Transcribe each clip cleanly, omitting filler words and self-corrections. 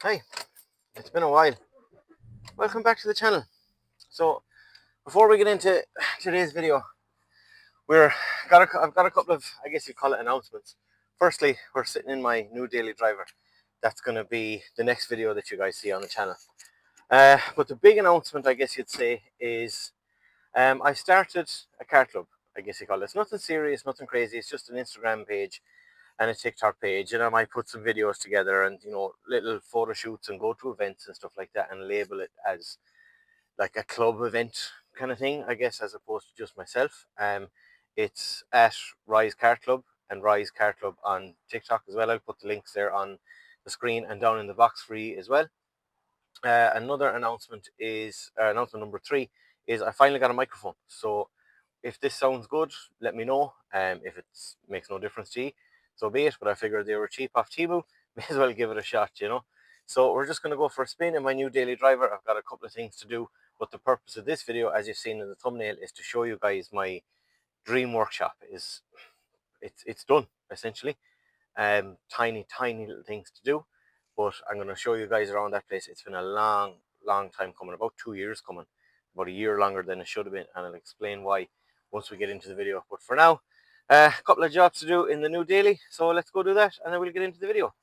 Hi, it's been a while. Welcome back to the channel. So, before we get into today's video, I've got a couple of, I guess you call it, announcements. Firstly, we're sitting in my new daily driver. That's going to be the next video that you guys see on the channel. But the big announcement, I guess you'd say, is I started a car club. I guess you call it. It's nothing serious, nothing crazy. It's just an Instagram page and a TikTok page, and I might put some videos together and little photo shoots and go to events and stuff like that, and label it as like a club event kind of thing, I guess, as opposed to just myself. It's at Rise Car Club and Rise Car Club on TikTok as well. I'll put the links there on the screen and down in the box for you as well. Another announcement is announcement number 3 is I finally got a microphone. So if this sounds good, let me know. If it makes no difference to you, so be it. But I figured they were cheap off Temu, may as well give it a shot. So we're just going to go for a spin in my new daily driver. I've got a couple of things to do, but the purpose of this video, as you've seen in the thumbnail, is to show you guys my dream workshop. It's done essentially. Tiny little things to do, but I'm going to show you guys around that place. It's been a long time coming, about 2 years coming, about a year longer than it should have been, and I'll explain why once we get into the video. But for now, a couple of jobs to do in the new daily, so let's go do that and then we'll get into the video.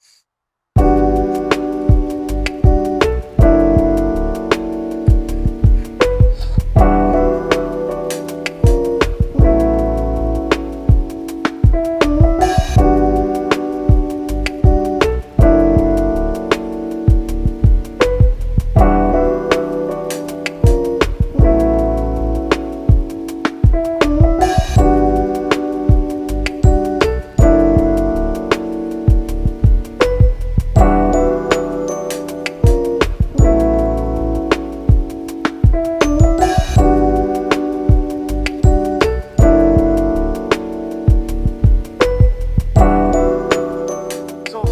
So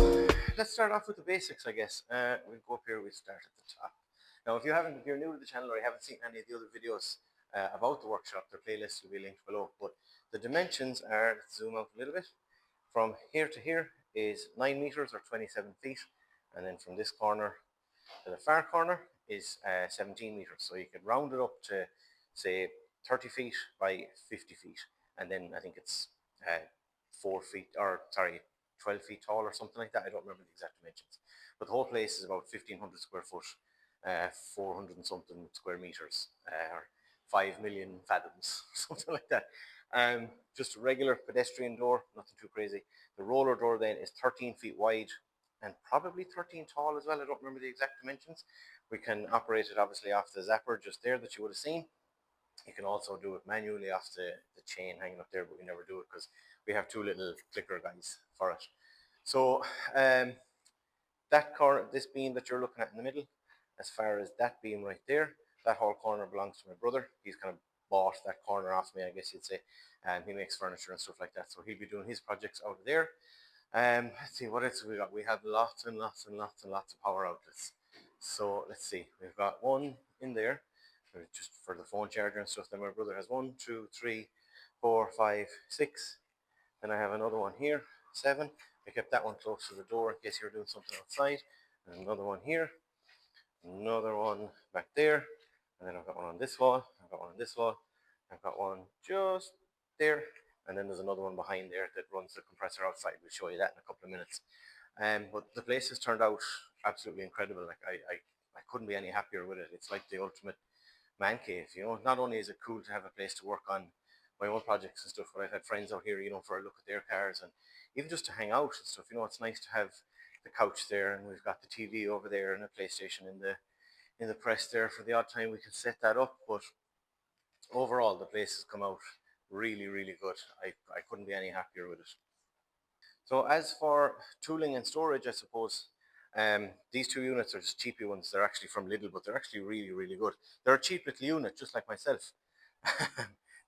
let's start off with the basics, I guess. We'll go up here, we'll start at the top. Now, if you're new to the channel or you haven't seen any of the other videos about the workshop, their playlist will be linked below. But the dimensions are, let's zoom out a little bit. From here to here is 9 meters or 27 feet. And then from this corner to the far corner is 17 meters. So you could round it up to, say, 30 feet by 50 feet. And then I think it's 4 feet, or sorry, 12 feet tall or something like that. I don't remember the exact dimensions. But the whole place is about 1,500 square foot, 400 and something square meters, or 5 million fathoms, something like that. Just a regular pedestrian door, nothing too crazy. The roller door then is 13 feet wide and probably 13 tall as well. I don't remember the exact dimensions. We can operate it obviously off the zapper just there that you would have seen. You can also do it manually off the chain hanging up there, but we never do it because we have 2 little clicker guys for it. So that corner, this beam that you're looking at in the middle, as far as that beam right there, that whole corner belongs to my brother. He's kind of bought that corner off me, I guess you'd say. And he makes furniture and stuff like that. So he'll be doing his projects out of there. Let's see, what else have we got? We have lots and lots and lots and lots of power outlets. So let's see, we've got one in there just for the phone charger and stuff. Then my brother has 1, 2, 3, 4, 5, 6. Then I have another one here, 7. I kept that one close to the door in case you're doing something outside. And another one here, another one back there, and then I've got one on this wall, I've got one on this wall, I've got one just there, and then there's another one behind there that runs the compressor outside. We'll show you that in a couple of minutes. But the place has turned out absolutely incredible. Like I couldn't be any happier with it. It's like the ultimate man cave. Not only is it cool to have a place to work on my own projects and stuff, but I've had friends out here, for a look at their cars and even just to hang out and stuff. It's nice to have the couch there, and we've got the TV over there and a PlayStation in the press there for the odd time we can set that up. But overall, the place has come out really, really good. I couldn't be any happier with it. So as for tooling and storage, I suppose these 2 units are just cheapy ones. They're actually from Lidl, but they're actually really, really good. They're a cheap little unit, just like myself.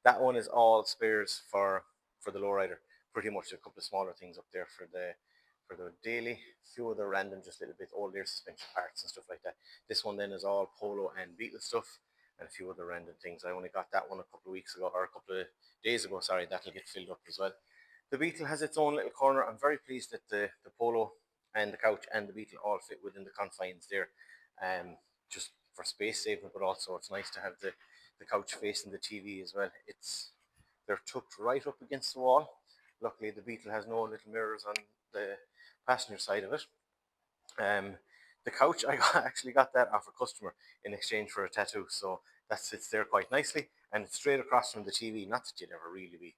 That one is all spares for the lowrider. Pretty much a couple of smaller things up there for the daily. A few other random, just a little bit old air suspension parts and stuff like that. This one then is all Polo and Beetle stuff and a few other random things. I only got that one a couple of weeks ago, or a couple of days ago. Sorry, that'll get filled up as well. The Beetle has its own little corner. I'm very pleased that the Polo and the couch and the Beetle all fit within the confines there, just for space saving, but also it's nice to have the couch facing the TV as well. They're tucked right up against the wall. Luckily, the Beetle has no little mirrors on the passenger side of it. Um, the couch, actually got that off a customer in exchange for a tattoo, so that sits there quite nicely, and it's straight across from the TV. Not that you'd ever really be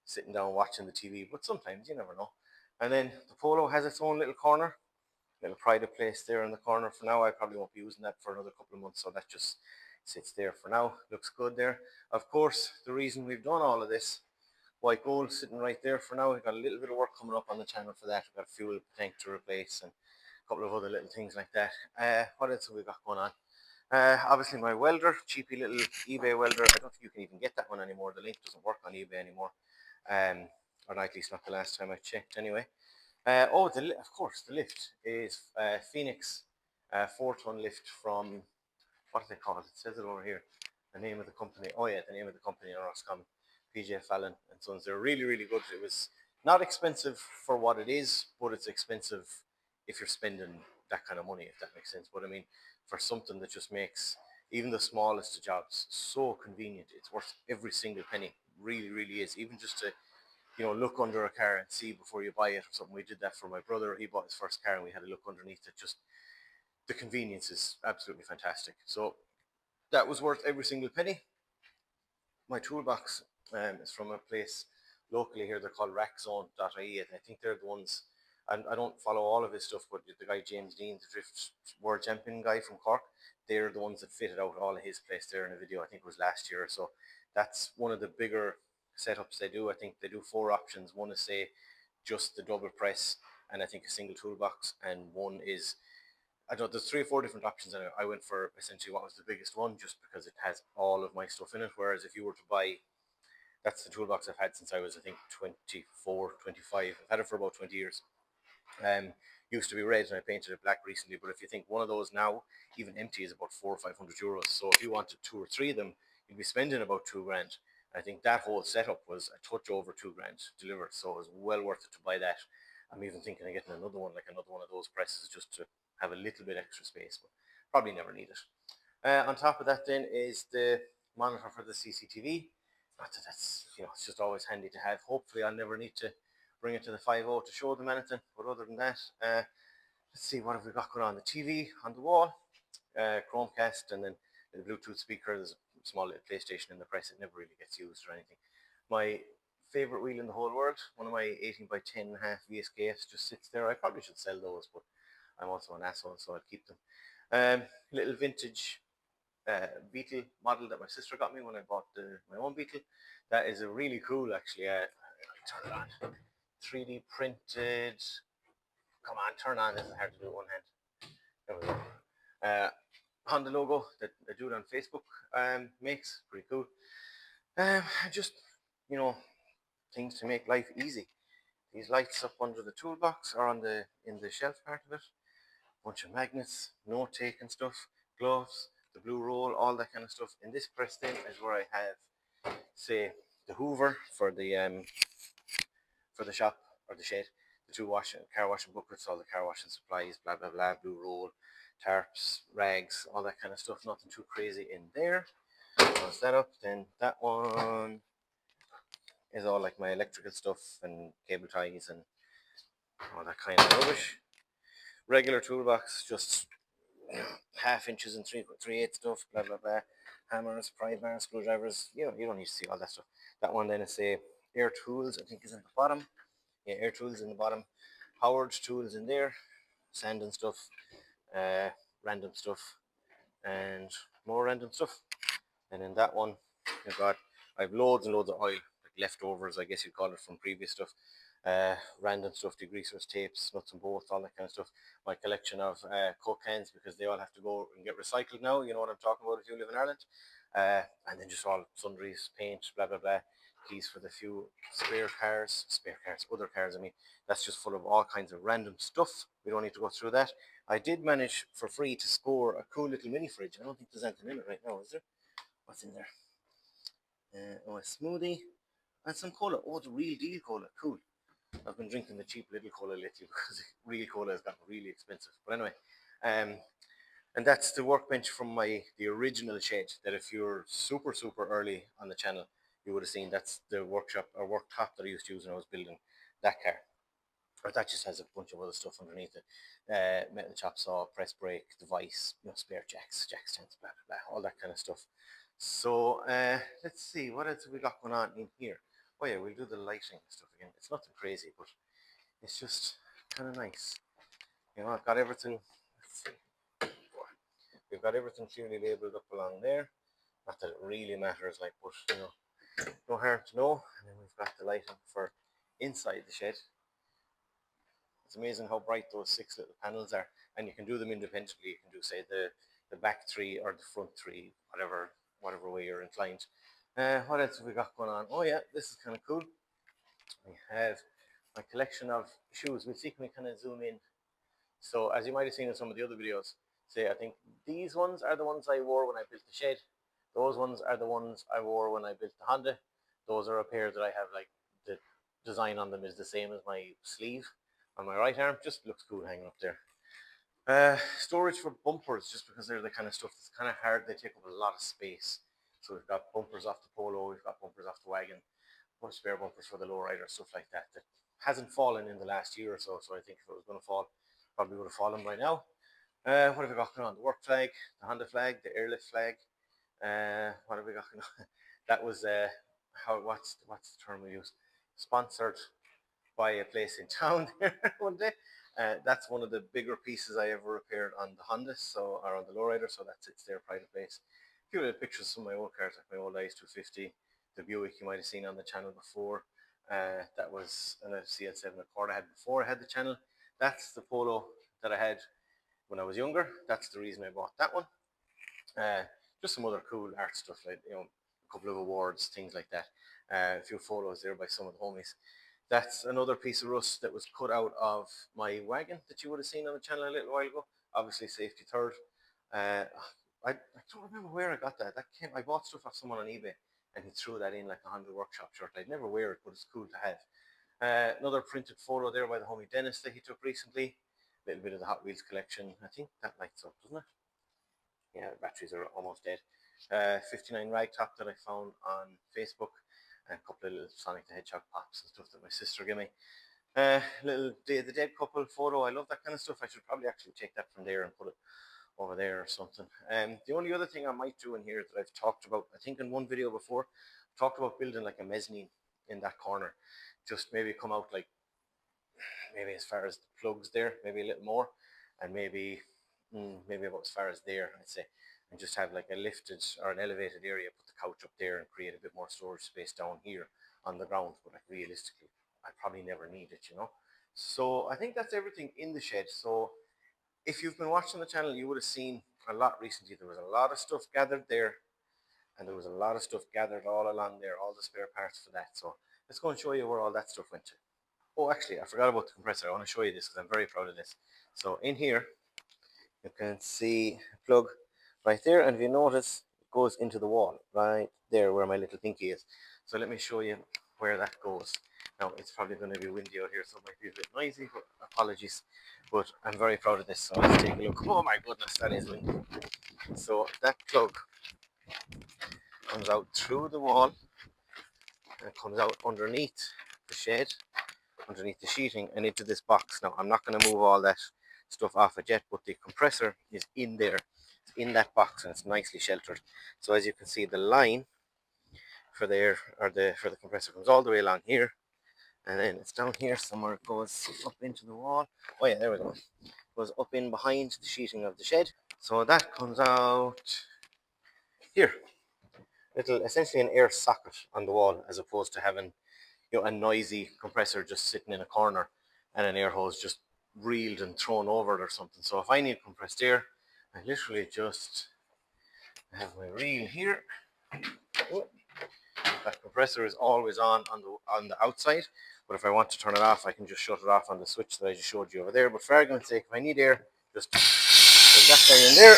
sitting down watching the TV, but sometimes you never know. And then the Polo has its own little corner, little private place there in the corner. For now, I probably won't be using that for another couple of months, so that just sits there for now. Looks good there. Of course, the reason we've done all of this, white gold sitting right there for now. We've got a little bit of work coming up on the channel for that. We've got a fuel tank to replace and a couple of other little things like that. What else have we got going on? Obviously my welder, cheapy little eBay welder. I don't think you can even get that one anymore. The link doesn't work on eBay anymore. Or at least not the last time I checked anyway. Of course, the lift is Phoenix 4-ton lift from, what do they call it? It says it over here. The name of the company. Oh yeah, the name of the company in Roscommon, PJ Fallon and Sons. They're really, really good. It was not expensive for what it is, but it's expensive if you're spending that kind of money, if that makes sense. But I mean, for something that just makes even the smallest of jobs so convenient, it's worth every single penny. Really, really is. Even just to look under a car and see before you buy it or something. We did that for my brother. He bought his first car and we had a look underneath it. Just the convenience is absolutely fantastic. So that was worth every single penny. My toolbox is from a place locally here. They're called rackzone.ie. I think they're the ones, and I don't follow all of his stuff, but the guy James Dean, the drift world champion guy from Cork, they're the ones that fitted out all of his place there in a video. I think it was last year or so. That's one of the bigger setups they do. I think they do 4 options. One is, say, just the double press, and I think a single toolbox, and one is, I don't know, there's 3 or 4 different options, and I went for essentially what was the biggest one, just because it has all of my stuff in it. Whereas if you were to buy, that's the toolbox I've had since I was, I think, 24, 25. I've had it for about 20 years. Used to be red and I painted it black recently, but if you think one of those now, even empty, is about 400 or 500 euros. So if you wanted 2 or 3 of them, you'd be spending about 2 grand. I think that whole setup was a touch over 2 grand delivered, so it was well worth it to buy that. I'm even thinking of getting another one, like another one of those presses, just to have a little bit extra space, but probably never need it. On top of that, then, is the monitor for the CCTV. Not that that's, it's just always handy to have. Hopefully, I'll never need to bring it to the 5.0 to show them anything. But other than that, let's see, what have we got going on? The TV on the wall, Chromecast, and then the Bluetooth speaker. There's a small little PlayStation in the press. It never really gets used or anything. My favorite wheel in the whole world, one of my 18 by 10.5 VSKFs, just sits there. I probably should sell those, but I'm also an asshole, so I'll keep them. Little vintage Beetle model that my sister got me when I bought my own Beetle. That is a really cool, actually. Turn it on. 3D printed. Come on, turn on. This is hard to do with one hand. There we go. Honda logo that a dude on Facebook makes. Pretty cool. Just, things to make life easy. These lights up under the toolbox or in the shelf part of it. Bunch of magnets, note taking stuff, gloves, the blue roll, all that kind of stuff. In this press then is where I have, say, the Hoover for the shop or the shed, the 2 car washing buckets, all the car washing supplies, blah blah blah, blue roll, tarps, rags, all that kind of stuff. Nothing too crazy in there. Close that up. Then that one is all like my electrical stuff and cable ties and all that kind of rubbish. Regular toolbox, just 1/2 inches and 3/8 stuff, blah blah blah. Hammers, pry bars, screwdrivers. You don't need to see all that stuff. That one then is, say, Air Tools, I think, is in the bottom. Yeah, Air Tools in the bottom. Howard Tools in there. Sand and stuff. Random stuff. And more random stuff. And in that one, I've loads and loads of oil, like leftovers, I guess you'd call it, from previous stuff. Random stuff, degreasers, tapes, nuts and bolts, all that kind of stuff. My collection of Coke cans, because they all have to go and get recycled now. You know what I'm talking about if you live in Ireland. And then just all sundries, paint, blah blah blah. Keys for the few other cars. I mean, that's just full of all kinds of random stuff. We don't need to go through that. I did manage for free to score a cool little mini fridge. I don't think there's anything in it right now, is there? What's in there? A smoothie and some cola. Oh, the real deal cola. Cool. I've been drinking the cheap little cola lately because real cola has gotten really expensive. But anyway, um, and that's the workbench from the original shed. That if you're super early on the channel, you would have seen. That's the workshop or worktop that I used to use when I was building that car. Or that just has a bunch of other stuff underneath it. Metal chop saw, press brake, device, spare jack stands, blah, blah, blah, all that kind of stuff. So let's see, what else have we got going on in here? Oh yeah, we'll do the lighting stuff again. It's nothing crazy, but it's just kind of nice. I've got everything. Let's see. We've got everything clearly labeled up along there. Not that it really matters, like, but no harm to know. And then we've got the lighting for inside the shed. It's amazing how bright those 6 little panels are, and you can do them independently. You can do, say, the back 3 or the front 3, whatever way you're inclined. What else have we got going on? Oh yeah, this is kind of cool. We have my collection of shoes. We'll see, can we kind of zoom in? So as you might have seen in some of the other videos, say I think these ones are the ones I wore when I built the shed. Those ones are the ones I wore when I built the Honda. Those are a pair that I have, like, the design on them is the same as my sleeve on my right arm. Just looks cool hanging up there. Storage for bumpers, just because they're the kind of stuff that's kind of hard. They take up a lot of space. So we've got bumpers off the Polo, we've got bumpers off the wagon, spare bumpers for the lowrider, stuff like that that hasn't fallen in the last year or so. So I think if it was going to fall, probably would have fallen by now. What have we got going on? The work flag, the Honda flag, the airlift flag. What have we got going on? That was what's the term we use? Sponsored by a place in town one day. That's one of the bigger pieces I ever repaired on the Honda, or on the lowrider. So that sits there, pride of place. A few little pictures of my old cars, like my old IS250, the Buick you might have seen on the channel before. That was an CL7 Accord I had before I had the channel. That's the Polo that I had when I was younger. That's the reason I bought that one. Just some other cool art stuff, like, a couple of awards, things like that. A few photos there by some of the homies. That's another piece of rust that was cut out of my wagon that you would have seen on the channel a little while ago. Obviously, safety third. I don't remember where I got that. I bought stuff off someone on eBay, and he threw that in like a Honda Workshop shirt. I'd never wear it, but it's cool to have. Another printed photo there by the homie Dennis that he took recently. A little bit of the Hot Wheels collection. I think that lights up, doesn't it? Yeah, the batteries are almost dead. 59 rag top that I found on Facebook, and a couple of little Sonic the Hedgehog pops and stuff that my sister gave me. Little the dead couple photo. I love that kind of stuff. I should probably actually take that from there and put it over there or something. The only other thing I might do in here that I've talked about, I think in one video before, I've talked about building like a mezzanine in that corner. Just maybe come out like maybe as far as the plugs there, maybe a little more, and maybe about as far as there, I'd say, and just have like a lifted or an elevated area, put the couch up there and create a bit more storage space down here on the ground. But like realistically, I probably never need it. So I think that's everything in the shed. So if you've been watching the channel, you would have seen a lot recently. There was a lot of stuff gathered there, and there was a lot of stuff gathered all along there, all the spare parts for that. So let's go and show you where all that stuff went to. Oh, actually, I forgot about the compressor. I want to show you this because I'm very proud of this. So in here, you can see a plug right there, and if you notice, it goes into the wall right there where my little pinky is. So let me show you where that goes. Now, it's probably going to be windy out here, so it might be a bit noisy, but apologies. But I'm very proud of this, so let's take a look. Oh my goodness, that is windy. So that plug comes out through the wall and comes out underneath the shed, underneath the sheeting, and into this box. Now, I'm not going to move all that stuff off it yet, but the compressor is in there. It's in that box, and it's nicely sheltered. So as you can see, the line for the air, or for the compressor, comes all the way along here, and then it's down here somewhere. It goes up into the wall. Oh yeah, there we go. It goes up in behind the sheeting of the shed. So that comes out here. Essentially an air socket on the wall, as opposed to having a noisy compressor just sitting in a corner and an air hose just reeled and thrown over it or something. So if I need compressed air, I literally just have my reel here. That compressor is always on the outside, but if I want to turn it off, I can just shut it off on the switch that I just showed you over there. But for argument's sake, if I need air, just put that guy in there.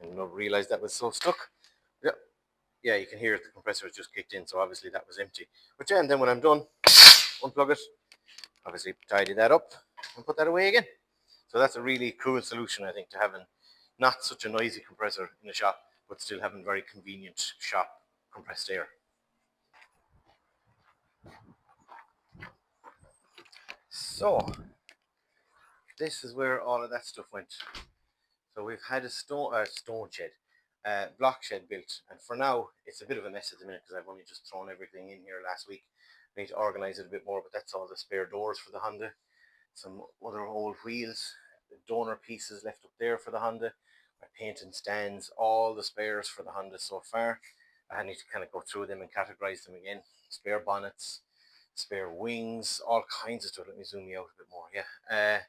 And not realize that was so stuck. Yeah. yeah, you can hear it, the compressor has just kicked in, so obviously that was empty. But yeah, and then when I'm done, unplug it, obviously tidy that up and put that away again. So that's a really cool solution, I think, to having not such a noisy compressor in a shop, but still having very convenient shop compressed air. So this is where all of that stuff went. So we've had a stone shed, block shed built, and for now it's a bit of a mess at the minute because I've only just thrown everything in here last week. I need to organise it a bit more, but that's all the spare doors for the Honda, some other old wheels, the donor pieces left up there for the Honda, my painting stands, all the spares for the Honda so far. I need to kind of go through them and categorise them again. Spare bonnets, spare wings, all kinds of stuff. Let me zoom you out a bit more. Yeah.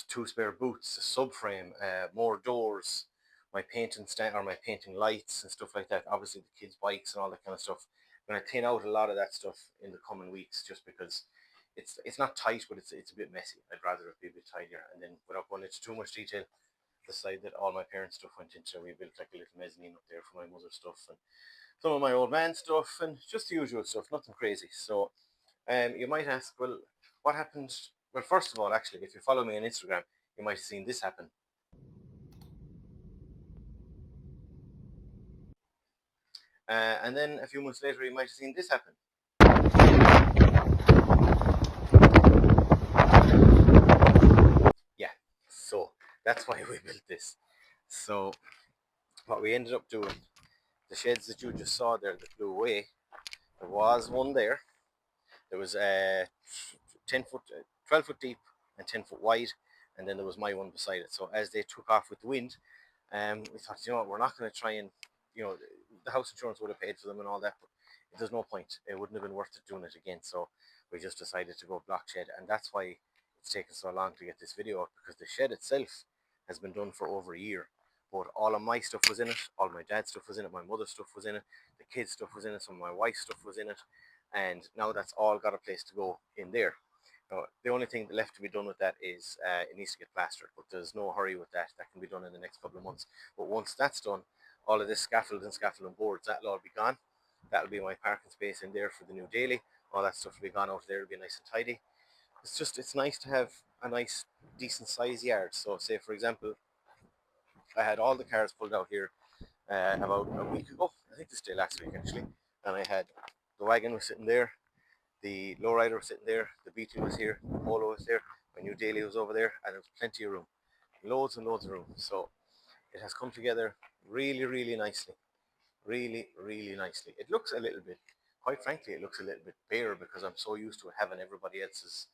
Two spare boots, a subframe, more doors, my painting stand or my painting lights and stuff like that. Obviously the kids' bikes and all that kind of stuff. I'm gonna clean out a lot of that stuff in the coming weeks, just because it's not tight, but it's a bit messy. I'd rather it be a bit tidier. And then without going into too much detail, the side that all my parents' stuff went into, we built like a little mezzanine up there for my mother's stuff and some of my old man stuff and just the usual stuff, nothing crazy. So you might ask, well, what happened? Well, first of all, actually, if you follow me on Instagram, you might have seen this happen. And then a few months later, you might have seen this happen. Yeah, so that's why we built this. So what we ended up doing, the sheds that you just saw there that blew away, there was one there. There was 10 foot, 12 foot deep and 10 foot wide, and then there was my one beside it. So as they took off with the wind, we thought, you know what, we're not going to try and, you know, the house insurance would have paid for them and all that, but there's no point. It wouldn't have been worth it doing it again. So we just decided to go block shed, and that's why it's taken so long to get this video out, because the shed itself has been done for over a year. But all of my stuff was in it, all my dad's stuff was in it, my mother's stuff was in it, the kids' stuff was in it, some of my wife's stuff was in it, and now that's all got a place to go in there. Now, the only thing left to be done with that is it needs to get plastered, but there's no hurry with that. That can be done in the next couple of months. But once that's done, all of this scaffold and scaffolding boards, that'll all be gone. That'll be my parking space in there for the new daily. All that stuff will be gone out there. It'll be nice and tidy. It's nice to have a nice, decent size yard. So, say for example, I had all the cars pulled out here about a week ago. I think this day last week actually, and I had the wagon was sitting there, the lowrider was sitting there, the Beetle was here, the Polo was there, my new daily was over there, and there was plenty of room, loads and loads of room. So it has come together really, really nicely, really, really nicely. It looks a little bit, quite frankly, it looks a little bit bare because I'm so used to having everybody else's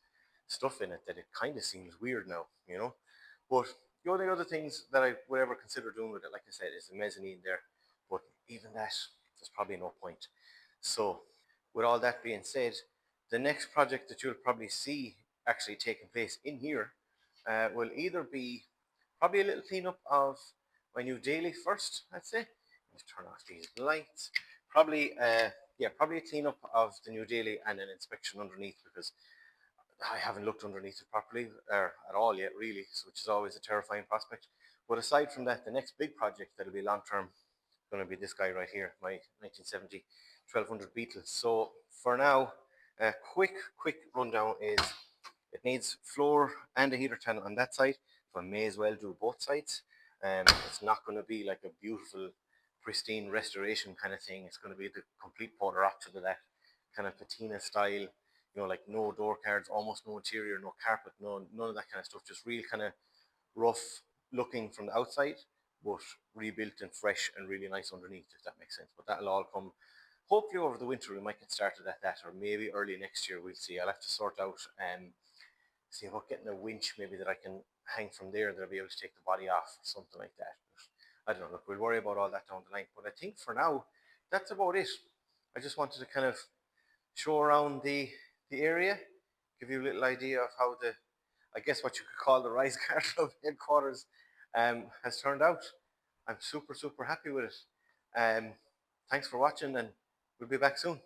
stuff in it that it kind of seems weird now, you know. But the only other things that I would ever consider doing with it, like I said, is the mezzanine there. But even that, there's probably no point. So, with all that being said, the next project that you'll probably see actually taking place in here will either be probably a little cleanup of my new daily first, I'd say. Let's turn off these lights. Probably, yeah, probably a cleanup of the new daily and an inspection underneath, because I haven't looked underneath it properly or at all yet, really, which is always a terrifying prospect. But aside from that, the next big project that'll be long term is going to be this guy right here, my 1970 1200 Beetle. So for now, a quick rundown is it needs floor and a heater channel on that side, so I may as well do both sides. It's not going to be like a beautiful, pristine restoration kind of thing. It's going to be the complete polar opposite of that, kind of patina style. You know, like no door cards, almost no interior, no carpet, none of that kind of stuff. Just real kind of rough looking from the outside, but rebuilt and fresh and really nice underneath, if that makes sense. But that'll all come hopefully over the winter. We might get started at that, or maybe early next year. We'll see. I'll have to sort out see about getting a winch maybe that I can hang from there that I'll be able to take the body off or something like that. But I don't know. Look, we'll worry about all that down the line. But I think for now, that's about it. I just wanted to kind of show around the area, give you a little idea of how the, I guess what you could call the Rise Car Club headquarters has turned out. I'm super happy with it. Thanks for watching, and we'll be back soon.